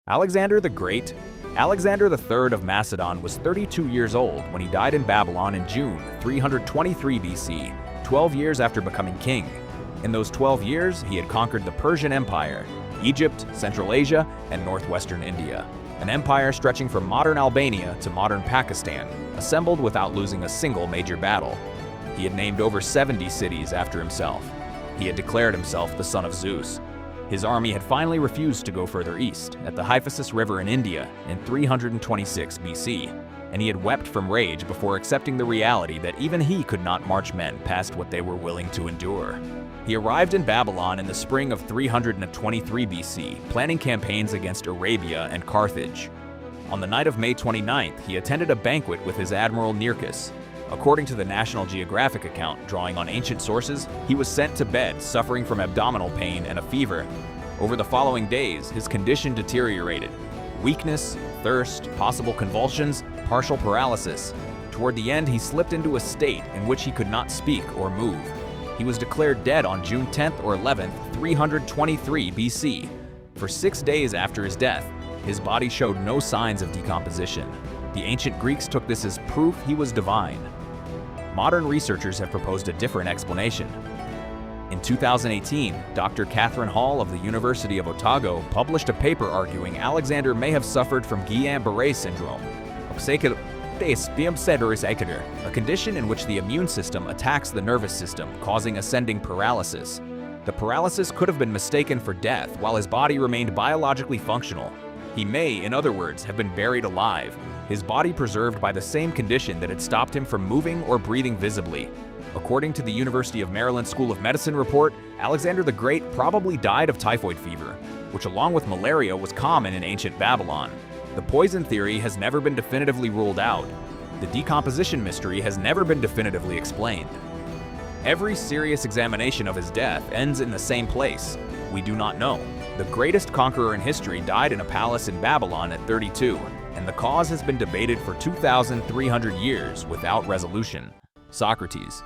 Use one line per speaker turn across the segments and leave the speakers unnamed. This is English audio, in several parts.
Alexander the Great. Alexander III of Macedon was 32 years old when he died in Babylon in June 323 BC, 12 years after becoming king. In those 12 years, he had conquered the Persian Empire, Egypt, Central Asia, and northwestern India, an empire stretching from modern Albania to modern Pakistan, assembled without losing a single major battle. He had named over 70 cities after himself. He had declared himself the son of Zeus. His army had finally refused to go further east, at the Hyphasis River in India in 326 BC, and he had wept from rage before accepting the reality that even he could not march men past what they were willing to endure. He arrived in Babylon in the spring of 323 BC, planning campaigns against Arabia and Carthage. On the night of May 29th, he attended a banquet with his admiral Nearchus. According to the National Geographic account, drawing on ancient sources, he was sent to bed suffering from abdominal pain and a fever. Over the following days, his condition deteriorated. Weakness, thirst, possible convulsions, partial paralysis. Toward the end, he slipped into a state in which he could not speak or move. He was declared dead on June 10th or 11th, 323 BC. For 6 days after his death, his body showed no signs of decomposition. The ancient Greeks took this as proof he was divine. Modern researchers have proposed a different explanation. In 2018, Dr. Catherine Hall of the University of Otago published a paper arguing Alexander may have suffered from Guillain-Barré syndrome, a condition in which the immune system attacks the nervous system, causing ascending paralysis. The paralysis could have been mistaken for death while his body remained biologically functional. He may, in other words, have been buried alive, his body preserved by the same condition that had stopped him from moving or breathing visibly. According to the University of Maryland School of Medicine report, Alexander the Great probably died of typhoid fever, which along with malaria was common in ancient Babylon. The poison theory has never been definitively ruled out. The decomposition mystery has never been definitively explained. Every serious examination of his death ends in the same place. We do not know. The greatest conqueror in history died in a palace in Babylon at 32, and the cause has been debated for 2,300 years without resolution. Socrates.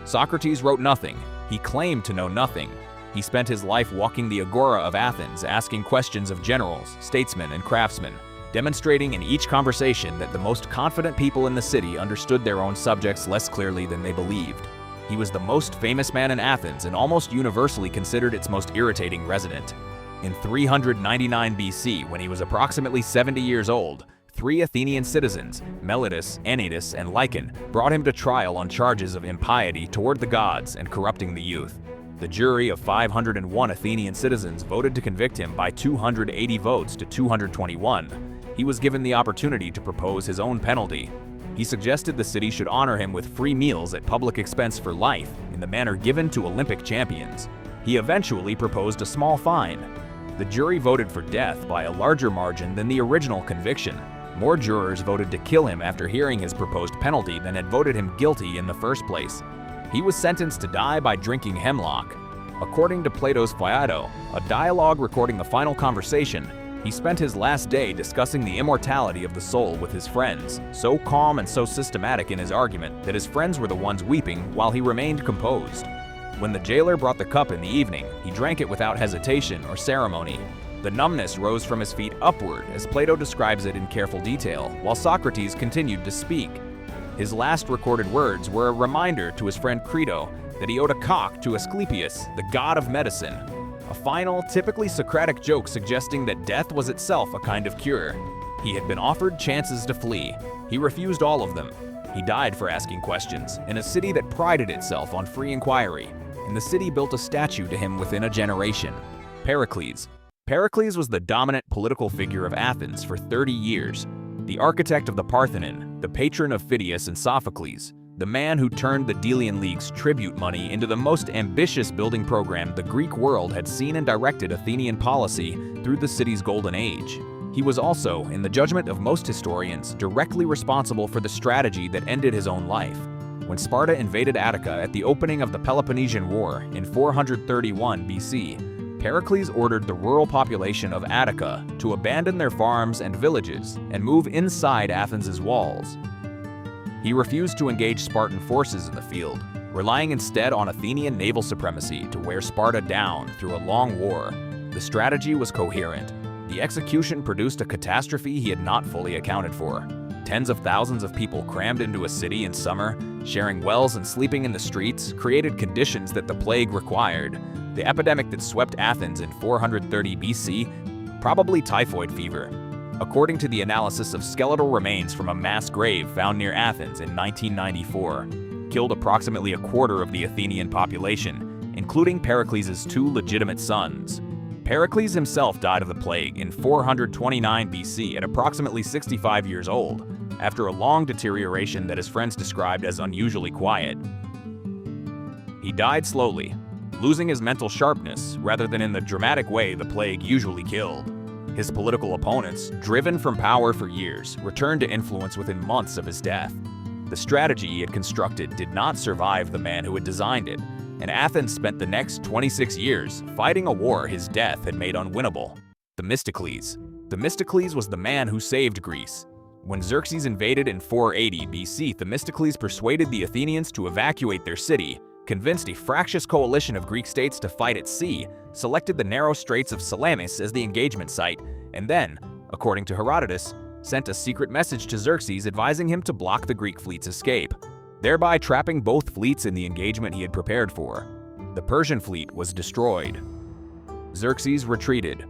Socrates wrote nothing. He claimed to know nothing. He spent his life walking the agora of Athens, asking questions of generals, statesmen, and craftsmen, demonstrating in each conversation that the most confident people in the city understood their own subjects less clearly than they believed. He was the most famous man in Athens and almost universally considered its most irritating resident. In 399 BC, when he was approximately 70 years old, 3 Athenian citizens, Melitus, Anytus, and Lycon, brought him to trial on charges of impiety toward the gods and corrupting the youth. The jury of 501 Athenian citizens voted to convict him by 280 votes to 221. He was given the opportunity to propose his own penalty. He suggested the city should honor him with free meals at public expense for life, in the manner given to Olympic champions. He eventually proposed a small fine. The jury voted for death by a larger margin than the original conviction. More jurors voted to kill him after hearing his proposed penalty than had voted him guilty in the first place. He was sentenced to die by drinking hemlock. According to Plato's Phaedo, a dialogue recording the final conversation, he spent his last day discussing the immortality of the soul with his friends, so calm and so systematic in his argument that his friends were the ones weeping while he remained composed. When the jailer brought the cup in the evening, he drank it without hesitation or ceremony. The numbness rose from his feet upward, as Plato describes it in careful detail, while Socrates continued to speak. His last recorded words were a reminder to his friend Crito that he owed a cock to Asclepius, the god of medicine. A final, typically Socratic joke suggesting that death was itself a kind of cure. He had been offered chances to flee. He refused all of them. He died for asking questions, in a city that prided itself on free inquiry, and the city built a statue to him within a generation. Pericles. Pericles was the dominant political figure of Athens for 30 years, the architect of the Parthenon, the patron of Phidias and Sophocles, the man who turned the Delian League's tribute money into the most ambitious building program the Greek world had seen, and directed Athenian policy through the city's golden age. He was also, in the judgment of most historians, directly responsible for the strategy that ended his own life. When Sparta invaded Attica at the opening of the Peloponnesian War in 431 BC, Pericles ordered the rural population of Attica to abandon their farms and villages and move inside Athens' walls. He refused to engage Spartan forces in the field, relying instead on Athenian naval supremacy to wear Sparta down through a long war. The strategy was coherent. The The execution produced a catastrophe he had not fully accounted for. Tens of thousands of people crammed into a city in summer, sharing wells and sleeping in the streets, created conditions that the plague required. The epidemic that swept Athens in 430 BC, probably typhoid fever. According to the analysis of skeletal remains from a mass grave found near Athens in 1994, killed approximately a quarter of the Athenian population, including Pericles' two legitimate sons. Pericles himself died of the plague in 429 BC at approximately 65 years old, after a long deterioration that his friends described as unusually quiet. He died slowly, losing his mental sharpness rather than in the dramatic way the plague usually killed. His political opponents, driven from power for years, returned to influence within months of his death. The strategy he had constructed did not survive the man who had designed it, and Athens spent the next 26 years fighting a war his death had made unwinnable. Themistocles. Themistocles was the man who saved Greece. When Xerxes invaded in 480 BC, Themistocles persuaded the Athenians to evacuate their city, convinced a fractious coalition of Greek states to fight at sea, selected the narrow straits of Salamis as the engagement site, and then, according to Herodotus, sent a secret message to Xerxes advising him to block the Greek fleet's escape, thereby trapping both fleets in the engagement he had prepared for. The Persian fleet was destroyed. Xerxes retreated.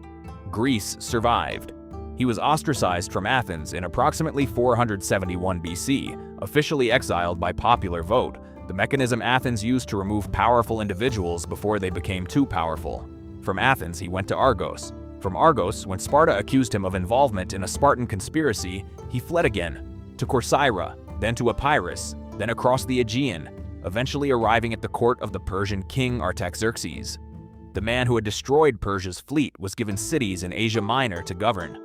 Greece survived. He was ostracized from Athens in approximately 471 BC, officially exiled by popular vote, the mechanism Athens used to remove powerful individuals before they became too powerful. From Athens, he went to Argos. From Argos, when Sparta accused him of involvement in a Spartan conspiracy, he fled again, to Corcyra, then to Epirus, then across the Aegean, eventually arriving at the court of the Persian king Artaxerxes. The man who had destroyed Persia's fleet was given cities in Asia Minor to govern.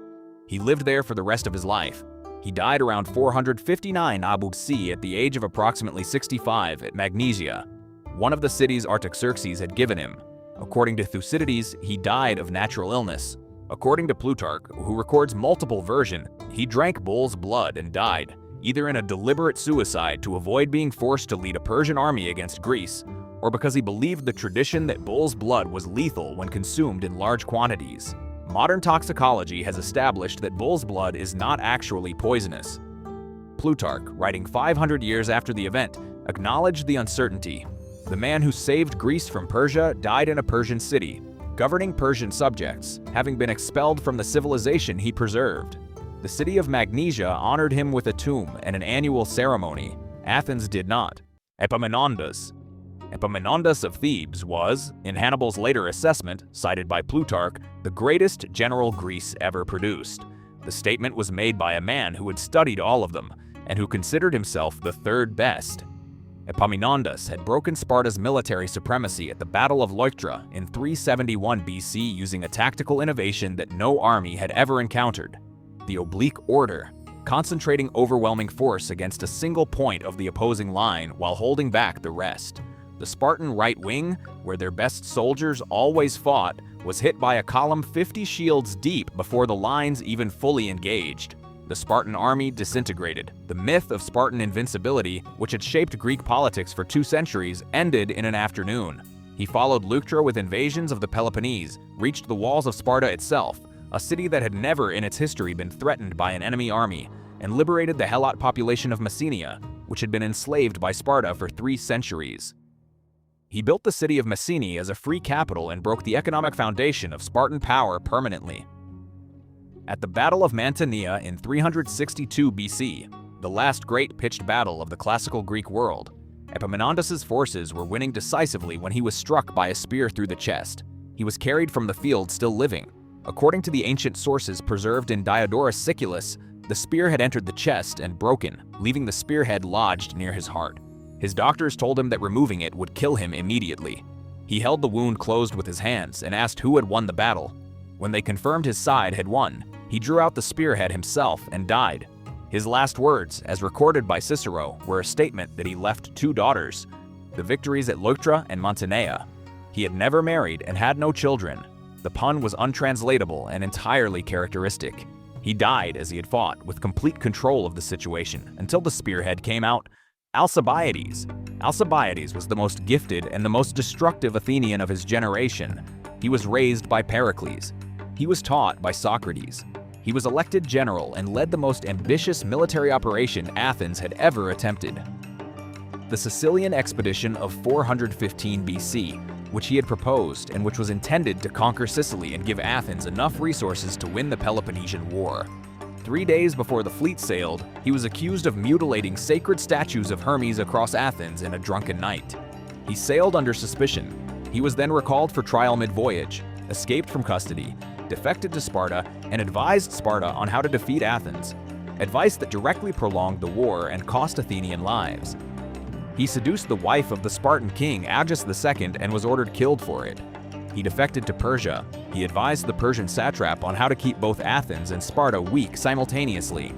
He lived there for the rest of his life. He died around 459 ABC at the age of approximately 65 at Magnesia, one of the cities Artaxerxes had given him. According to Thucydides, he died of natural illness. According to Plutarch, who records multiple versions, he drank bull's blood and died, either in a deliberate suicide to avoid being forced to lead a Persian army against Greece, or because he believed the tradition that bull's blood was lethal when consumed in large quantities. Modern toxicology has established that bull's blood is not actually poisonous. Plutarch, writing 500 years after the event, acknowledged the uncertainty. The man who saved Greece from Persia died in a Persian city, governing Persian subjects, having been expelled from the civilization he preserved. The city of Magnesia honored him with a tomb and an annual ceremony. Athens did not. Epaminondas. Epaminondas of Thebes was, in Hannibal's later assessment, cited by Plutarch, the greatest general Greece ever produced. The statement was made by a man who had studied all of them, and who considered himself the third best. Epaminondas had broken Sparta's military supremacy at the Battle of Leuctra in 371 BC using a tactical innovation that no army had ever encountered: the oblique order, concentrating overwhelming force against a single point of the opposing line while holding back the rest. The Spartan right wing, where their best soldiers always fought, was hit by a column 50 shields deep before the lines even fully engaged. The Spartan army disintegrated. The myth of Spartan invincibility, which had shaped Greek politics for 2 centuries, ended in an afternoon. He followed Leuctra with invasions of the Peloponnese, reached the walls of Sparta itself, a city that had never in its history been threatened by an enemy army, and liberated the Helot population of Messenia, which had been enslaved by Sparta for 3 centuries. He built the city of Messene as a free capital and broke the economic foundation of Spartan power permanently. At the Battle of Mantinea in 362 BC, the last great pitched battle of the classical Greek world, Epaminondas' forces were winning decisively when he was struck by a spear through the chest. He was carried from the field still living. According to the ancient sources preserved in Diodorus Siculus, the spear had entered the chest and broken, leaving the spearhead lodged near his heart. His doctors told him that removing it would kill him immediately. He held the wound closed with his hands and asked who had won the battle. When they confirmed his side had won, he drew out the spearhead himself and died. His last words, as recorded by Cicero, were a statement that he left 2 daughters, the victories at Leuctra and Mantinea. He had never married and had no children. The pun was untranslatable and entirely characteristic. He died as he had fought, with complete control of the situation, until the spearhead came out. Alcibiades. Alcibiades was the most gifted and the most destructive Athenian of his generation. He was raised by Pericles. He was taught by Socrates. He was elected general and led the most ambitious military operation Athens had ever attempted. The Sicilian expedition of 415 BC, which he had proposed and which was intended to conquer Sicily and give Athens enough resources to win the Peloponnesian War. 3 days before the fleet sailed, he was accused of mutilating sacred statues of Hermes across Athens in a drunken night. He sailed under suspicion. He was then recalled for trial mid-voyage, escaped from custody, defected to Sparta, and advised Sparta on how to defeat Athens, advice that directly prolonged the war and cost Athenian lives. He seduced the wife of the Spartan king Agis II and was ordered killed for it. He defected to Persia. He advised the Persian satrap on how to keep both Athens and Sparta weak simultaneously.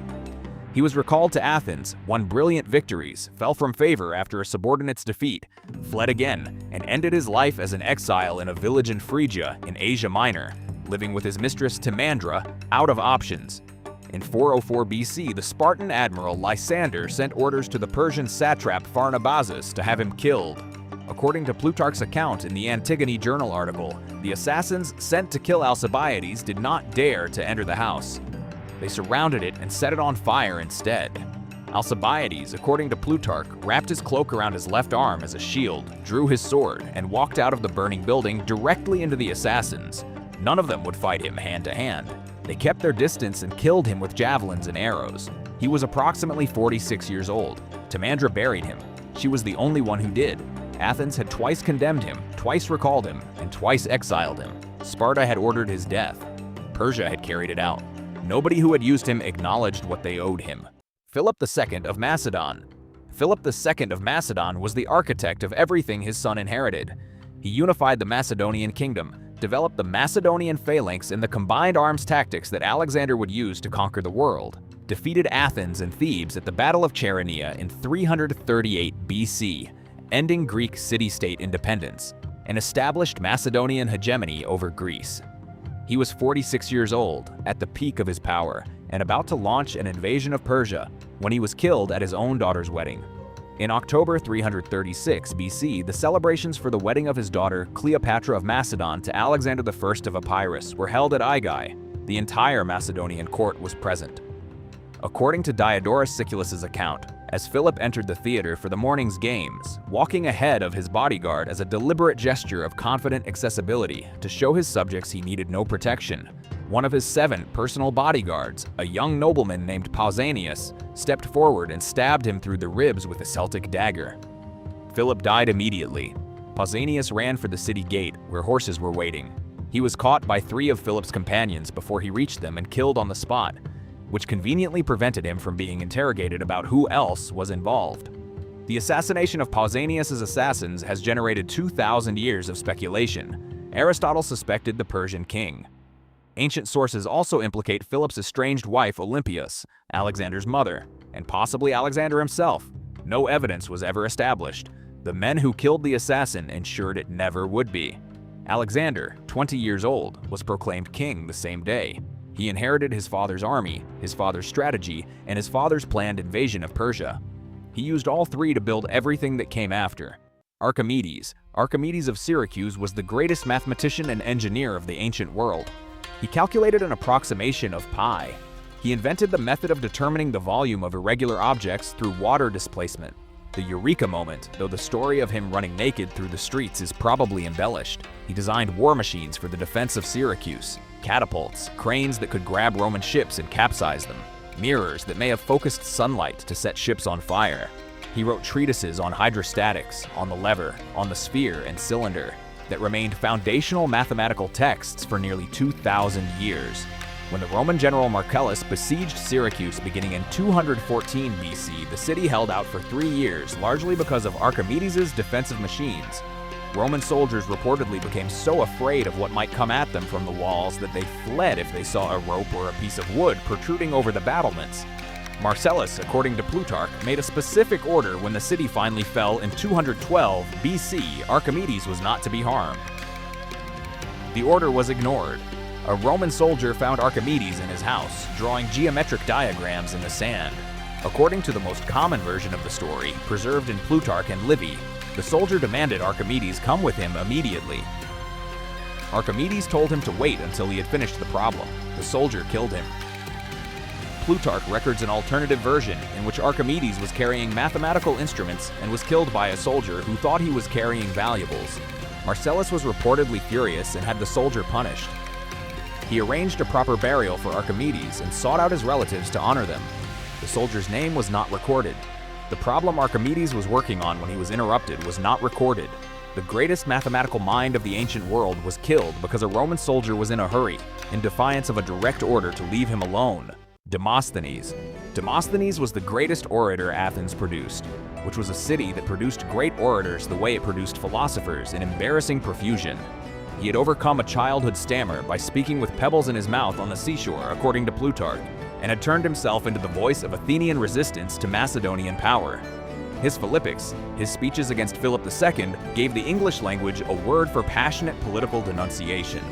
He was recalled to Athens, won brilliant victories, fell from favor after a subordinate's defeat, fled again, and ended his life as an exile in a village in Phrygia in Asia Minor, living with his mistress Timandra, out of options. In 404 BC, the Spartan admiral Lysander sent orders to the Persian satrap Pharnabazus to have him killed. According to Plutarch's account in the Antigone Journal article, the assassins sent to kill Alcibiades did not dare to enter the house. They surrounded it and set it on fire instead. Alcibiades, according to Plutarch, wrapped his cloak around his left arm as a shield, drew his sword, and walked out of the burning building directly into the assassins. None of them would fight him hand to hand. They kept their distance and killed him with javelins and arrows. He was approximately 46 years old. Timandra buried him. She was the only one who did. Athens had twice condemned him, twice recalled him, and twice exiled him. Sparta had ordered his death. Persia had carried it out. Nobody who had used him acknowledged what they owed him. Philip II of Macedon. Philip II of Macedon was the architect of everything his son inherited. He unified the Macedonian kingdom, developed the Macedonian phalanx and the combined arms tactics that Alexander would use to conquer the world, defeated Athens and Thebes at the Battle of Chaeronea in 338 BC, ending Greek city-state independence, and established Macedonian hegemony over Greece. He was 46 years old, at the peak of his power, and about to launch an invasion of Persia, when he was killed at his own daughter's wedding. In October 336 BC, the celebrations for the wedding of his daughter, Cleopatra of Macedon, to Alexander I of Epirus were held at Aigai. The entire Macedonian court was present. According to Diodorus Siculus's account, as Philip entered the theater for the morning's games, walking ahead of his bodyguard as a deliberate gesture of confident accessibility to show his subjects he needed no protection, one of his 7 personal bodyguards, a young nobleman named Pausanias, stepped forward and stabbed him through the ribs with a Celtic dagger. Philip died immediately. Pausanias ran for the city gate, where horses were waiting. He was caught by 3 of Philip's companions before he reached them and killed on the spot, which conveniently prevented him from being interrogated about who else was involved. The assassination of Pausanias' assassins has generated 2,000 years of speculation. Aristotle suspected the Persian king. Ancient sources also implicate Philip's estranged wife Olympias, Alexander's mother, and possibly Alexander himself. No evidence was ever established. The men who killed the assassin ensured it never would be. Alexander, 20 years old, was proclaimed king the same day. He inherited his father's army, his father's strategy, and his father's planned invasion of Persia. He used all 3 to build everything that came after. Archimedes of Syracuse, was the greatest mathematician and engineer of the ancient world. He calculated an approximation of pi. He invented the method of determining the volume of irregular objects through water displacement. The Eureka moment, though the story of him running naked through the streets is probably embellished. He designed war machines for the defense of Syracuse, catapults, cranes that could grab Roman ships and capsize them, mirrors that may have focused sunlight to set ships on fire. He wrote treatises on hydrostatics, on the lever, on the sphere and cylinder, that remained foundational mathematical texts for nearly 2,000 years. When the Roman general Marcellus besieged Syracuse beginning in 214 BC, the city held out for 3 years, largely because of Archimedes' defensive machines. Roman soldiers reportedly became so afraid of what might come at them from the walls that they fled if they saw a rope or a piece of wood protruding over the battlements. Marcellus, according to Plutarch, made a specific order when the city finally fell in 212 BC. Archimedes was not to be harmed. The order was ignored. A Roman soldier found Archimedes in his house, drawing geometric diagrams in the sand. According to the most common version of the story, preserved in Plutarch and Livy, the soldier demanded Archimedes come with him immediately. Archimedes told him to wait until he had finished the problem. The soldier killed him. Plutarch records an alternative version in which Archimedes was carrying mathematical instruments and was killed by a soldier who thought he was carrying valuables. Marcellus was reportedly furious and had the soldier punished. He arranged a proper burial for Archimedes and sought out his relatives to honor them. The soldier's name was not recorded. The problem Archimedes was working on when he was interrupted was not recorded. The greatest mathematical mind of the ancient world was killed because a Roman soldier was in a hurry, in defiance of a direct order to leave him alone. Demosthenes. Demosthenes was the greatest orator Athens produced, which was a city that produced great orators the way it produced philosophers in embarrassing profusion. He had overcome a childhood stammer by speaking with pebbles in his mouth on the seashore, according to Plutarch, and had turned himself into the voice of Athenian resistance to Macedonian power. His Philippics, his speeches against Philip II, gave the English language a word for passionate political denunciation.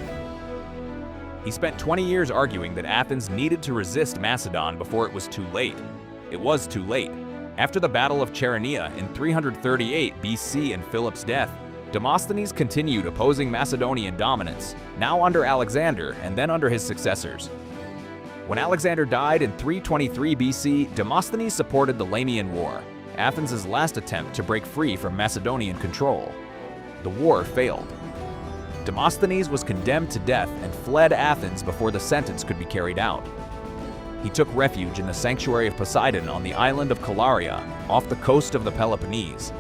He spent 20 years arguing that Athens needed to resist Macedon before it was too late. It was too late. After the Battle of Chaeronea in 338 BC and Philip's death, Demosthenes continued opposing Macedonian dominance, now under Alexander and then under his successors. When Alexander died in 323 BC, Demosthenes supported the Lamian War, Athens' last attempt to break free from Macedonian control. The war failed. Demosthenes was condemned to death and fled Athens before the sentence could be carried out. He took refuge in the sanctuary of Poseidon on the island of Calaria, off the coast of the Peloponnese.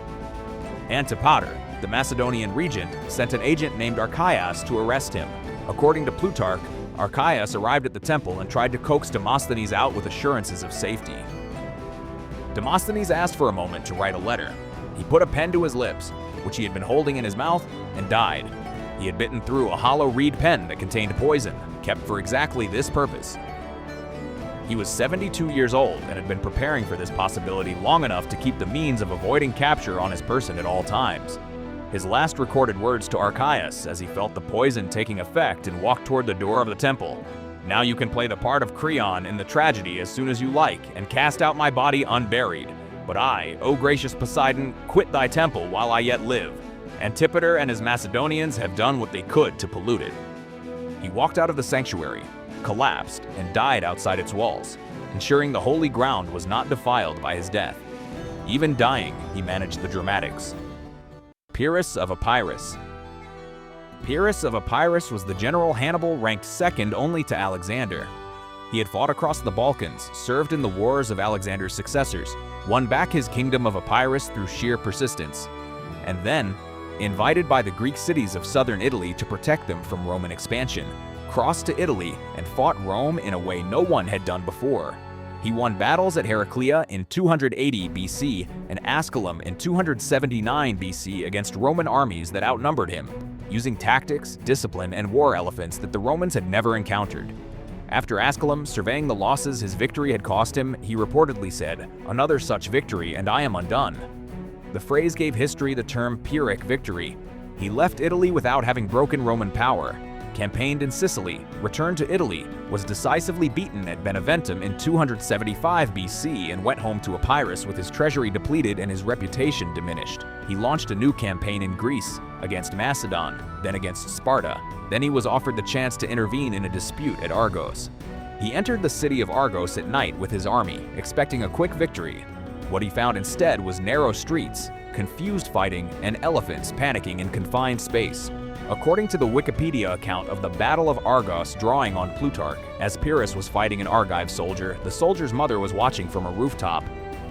Antipater, the Macedonian regent, sent an agent named Archias to arrest him. According to Plutarch, Archias arrived at the temple and tried to coax Demosthenes out with assurances of safety. Demosthenes asked for a moment to write a letter. He put a pen to his lips, which he had been holding in his mouth, and died. He had bitten through a hollow reed pen that contained poison, kept for exactly this purpose. He was 72 years old and had been preparing for this possibility long enough to keep the means of avoiding capture on his person at all times. His last recorded words to Archias as he felt the poison taking effect and walked toward the door of the temple: "Now you can play the part of Creon in the tragedy as soon as you like, and cast out my body unburied. But I, O gracious Poseidon, quit thy temple while I yet live. Antipater and his Macedonians have done what they could to pollute it." He walked out of the sanctuary, collapsed, and died outside its walls, ensuring the holy ground was not defiled by his death. Even dying, he managed the dramatics. Pyrrhus of Epirus. Pyrrhus of Epirus was the general Hannibal ranked second only to Alexander. He had fought across the Balkans, served in the wars of Alexander's successors, won back his kingdom of Epirus through sheer persistence, and then, invited by the Greek cities of southern Italy to protect them from Roman expansion, crossed to Italy and fought Rome in a way no one had done before. He won battles at Heraclea in 280 BC and Asculum in 279 BC against Roman armies that outnumbered him, using tactics, discipline, and war elephants that the Romans had never encountered. After Asculum, surveying the losses his victory had cost him, he reportedly said, "Another such victory and I am undone." The phrase gave history the term Pyrrhic victory. He left Italy without having broken Roman power, campaigned in Sicily, returned to Italy, was decisively beaten at Beneventum in 275 BC, and went home to Epirus with his treasury depleted and his reputation diminished. He launched a new campaign in Greece, against Macedon, then against Sparta. Then he was offered the chance to intervene in a dispute at Argos. He entered the city of Argos at night with his army, expecting a quick victory. What he found instead was narrow streets, confused fighting, and elephants panicking in confined space. According to the Wikipedia account of the Battle of Argos drawing on Plutarch, as Pyrrhus was fighting an Argive soldier, the soldier's mother was watching from a rooftop.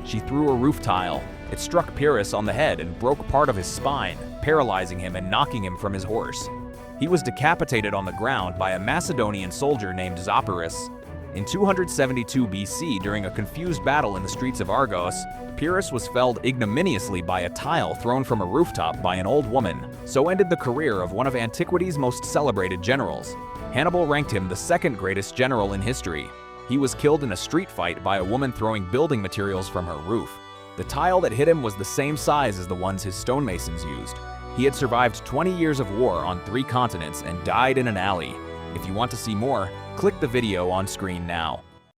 She threw a roof tile. It struck Pyrrhus on the head and broke part of his spine, paralyzing him and knocking him from his horse. He was decapitated on the ground by a Macedonian soldier named Zopyrus. In 272 BC, during a confused battle in the streets of Argos, Pyrrhus was felled ignominiously by a tile thrown from a rooftop by an old woman. So ended the career of one of antiquity's most celebrated generals. Hannibal ranked him the second greatest general in history. He was killed in a street fight by a woman throwing building materials from her roof. The tile that hit him was the same size as the ones his stonemasons used. He had survived 20 years of war on 3 continents and died in an alley. If you want to see more, click the video on screen now.